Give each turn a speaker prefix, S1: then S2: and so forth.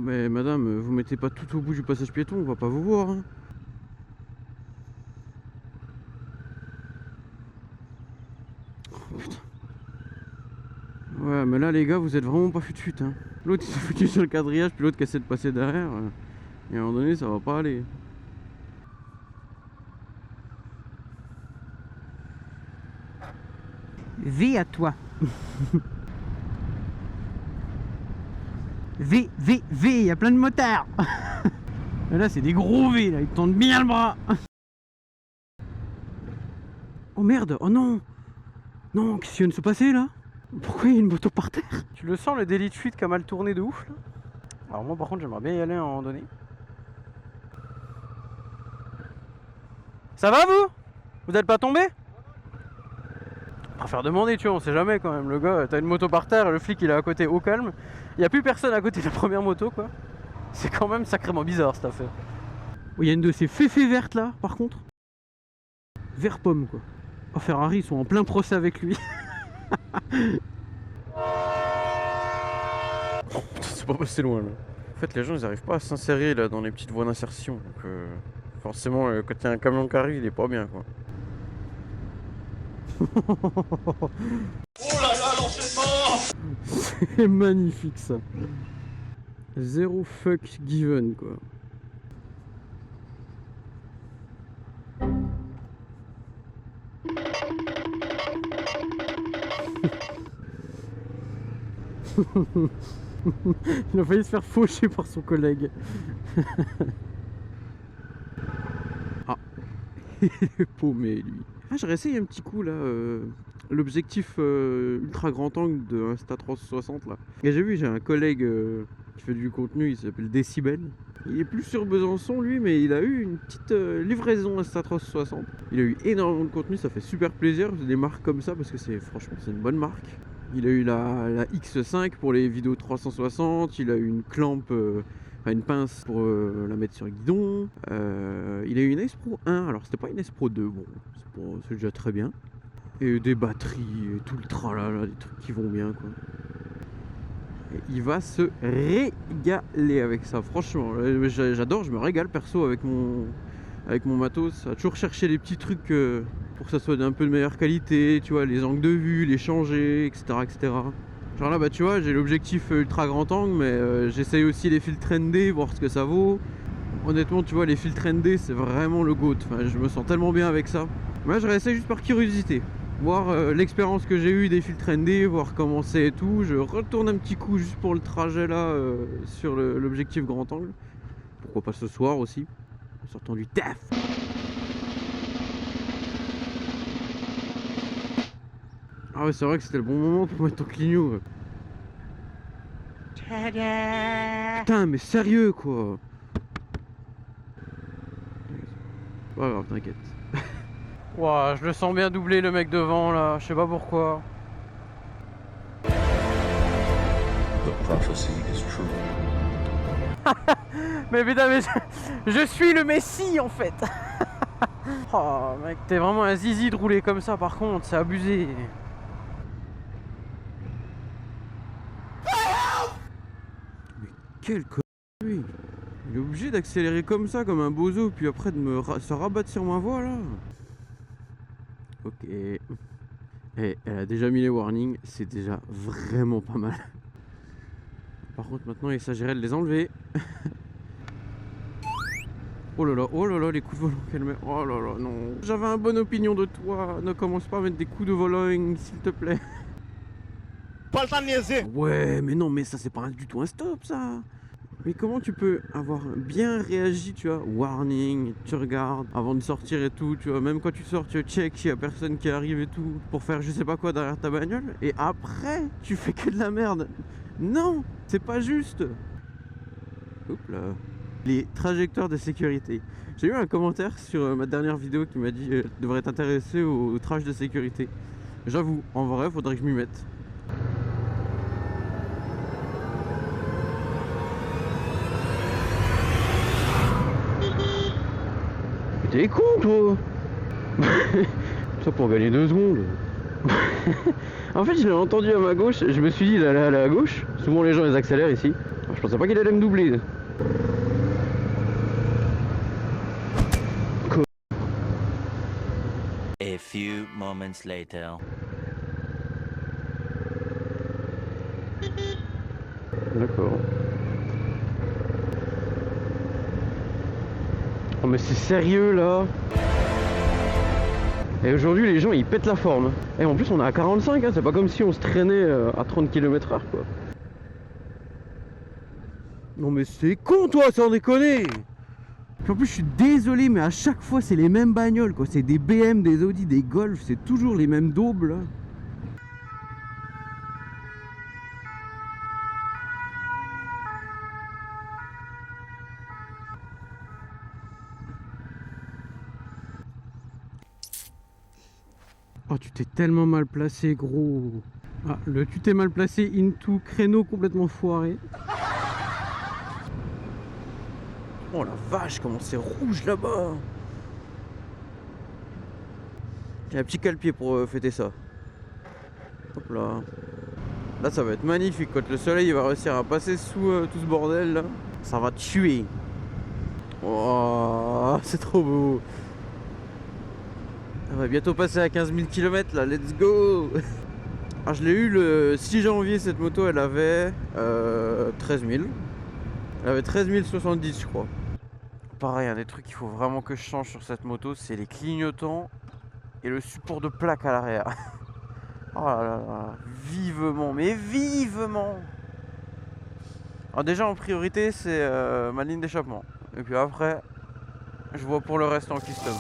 S1: Mais madame, vous mettez pas tout au bout du passage piéton, on va pas vous voir. Hein. Oh, putain. Ouais, mais là les gars, vous êtes vraiment pas fut-fut. Hein. L'autre il s'est foutu sur le quadrillage, puis l'autre qui essaie de passer derrière. Et à un moment donné, ça va pas aller.
S2: V à toi. V, il y a plein de motards. Et là, c'est des gros V, là, ils tendent bien le bras. Oh merde, oh non. Non, qu'est-ce qui vient de se passer là? Pourquoi il y a une moto par terre? Tu le sens le délit de fuite qui a mal tourné de ouf là? Alors moi par contre j'aimerais bien y aller à un moment donné. Ça va vous? Vous n'êtes pas tombé? On va faire demander, tu vois, on sait jamais quand même. Le gars, t'as une moto par terre, le flic il est à côté au calme. Il n'y a plus personne à côté de la première moto quoi. C'est quand même sacrément bizarre cette affaire. Oh, il y a une de ces féfés vertes là par contre. Vert pomme quoi. Oh Ferrari ils sont en plein procès avec lui.
S1: C'est pas passé loin là. En fait les gens ils arrivent pas à s'insérer là dans les petites voies d'insertion. Donc forcément quand il y a un camion qui arrive il est pas bien quoi.
S3: Oh là là, l'enchaînement!
S1: C'est magnifique ça. Zéro fuck given quoi. Il a failli se faire faucher par son collègue. Ah, il est paumé lui. Ah, j'ai réessayé un petit coup là, l'objectif ultra grand angle de Insta360 là. Et j'ai vu, j'ai un collègue qui fait du contenu, il s'appelle Décibel. Il est plus sur Besançon lui, mais il a eu une petite livraison Insta360. Il a eu énormément de contenu, ça fait super plaisir, des marques comme ça parce que c'est franchement c'est une bonne marque. Il a eu la X5 pour les vidéos 360, il a eu une clamp, une pince pour la mettre sur le guidon. Il a eu une S Pro 1, alors c'était pas une S Pro 2, bon, c'est déjà très bien. Et des batteries, et tout le tralala, des trucs qui vont bien quoi. Et il va se régaler avec ça, franchement. J'adore, je me régale perso avec mon matos. À toujours chercher les petits trucs pour que ça soit d'un peu de meilleure qualité, tu vois, les angles de vue, les changer, etc. etc. Genre là, bah tu vois, j'ai l'objectif ultra grand angle, mais j'essaye aussi les filtres ND, voir ce que ça vaut. Honnêtement, tu vois, les filtres ND, c'est vraiment le GOAT. Enfin, je me sens tellement bien avec ça. Moi, je réessaye juste par curiosité. Voir l'expérience que j'ai eue des filtres ND, voir comment c'est et tout. Je retourne un petit coup juste pour le trajet là sur l'objectif grand angle. Pourquoi pas ce soir aussi, en sortant du taf. Ah ouais, c'est vrai que c'était le bon moment pour mettre ton clignot. Putain, mais sérieux quoi. Pas grave, t'inquiète. Ouah, je le sens bien doubler le mec devant là, je sais pas pourquoi.
S3: The prophecy is true.
S1: Mais putain, mais je suis le Messie en fait. Oh mec, t'es vraiment un zizi de rouler comme ça par contre, c'est abusé. Mais quel con lui. Il est obligé d'accélérer comme ça, comme un bozo, puis après de se rabattre sur ma voie là. Ok. Et elle a déjà mis les warnings, c'est déjà vraiment pas mal. Par contre maintenant il s'agirait de les enlever. Oh là là, les coups de volant qu'elle met. Oh là là, non. J'avais une bonne opinion de toi. Ne commence pas à mettre des coups de volant, s'il te plaît.
S4: Pas le temps de niaiser.
S1: Ouais, mais non, mais ça c'est pas du tout un stop ça. Mais comment tu peux avoir bien réagi, tu vois, warning, tu regardes avant de sortir et tout, tu vois, même quand tu sors, tu check s'il y a personne qui arrive et tout, pour faire je sais pas quoi derrière ta bagnole, et après, tu fais que de la merde. Non, c'est pas juste. Oups là. Les trajectoires de sécurité. J'ai eu un commentaire sur ma dernière vidéo qui m'a dit tu devrais t'intéresser aux trajes de sécurité. J'avoue, en vrai, faudrait que je m'y mette. T'es con toi. Ça pour gagner 2 secondes. En fait je l'ai entendu à ma gauche, je me suis dit il allait aller à gauche. Souvent les gens ils accélèrent ici. Je pensais pas qu'il allait me doubler.
S5: A few moments later.
S1: D'accord. Oh mais c'est sérieux là? Et aujourd'hui les gens ils pètent la forme. Et en plus on est à 45, hein, c'est pas comme si on se traînait à 30 km/h quoi. Non mais c'est con toi, sans déconner! Puis en plus je suis désolé mais à chaque fois c'est les mêmes bagnoles quoi, c'est des BM, des Audi, des Golf, c'est toujours les mêmes daubes là. Oh tu t'es tellement mal placé gros. Ah le tu t'es mal placé into créneau complètement foiré. Oh la vache comment c'est rouge là-bas. J'ai un petit cale-pied pour fêter ça. Hop là. Là ça va être magnifique quand le soleil va réussir à passer sous tout ce bordel là. Ça va tuer. Oh c'est trop beau. On va bientôt passer à 15 000 km là, let's go. Alors je l'ai eu le 6 janvier cette moto, elle avait 13 000. Elle avait 13 070 je crois. Pareil, un des trucs qu'il faut vraiment que je change sur cette moto, c'est les clignotants et le support de plaque à l'arrière. Oh là là, vivement, mais vivement. Alors déjà en priorité c'est ma ligne d'échappement. Et puis après, je vois pour le reste en custom.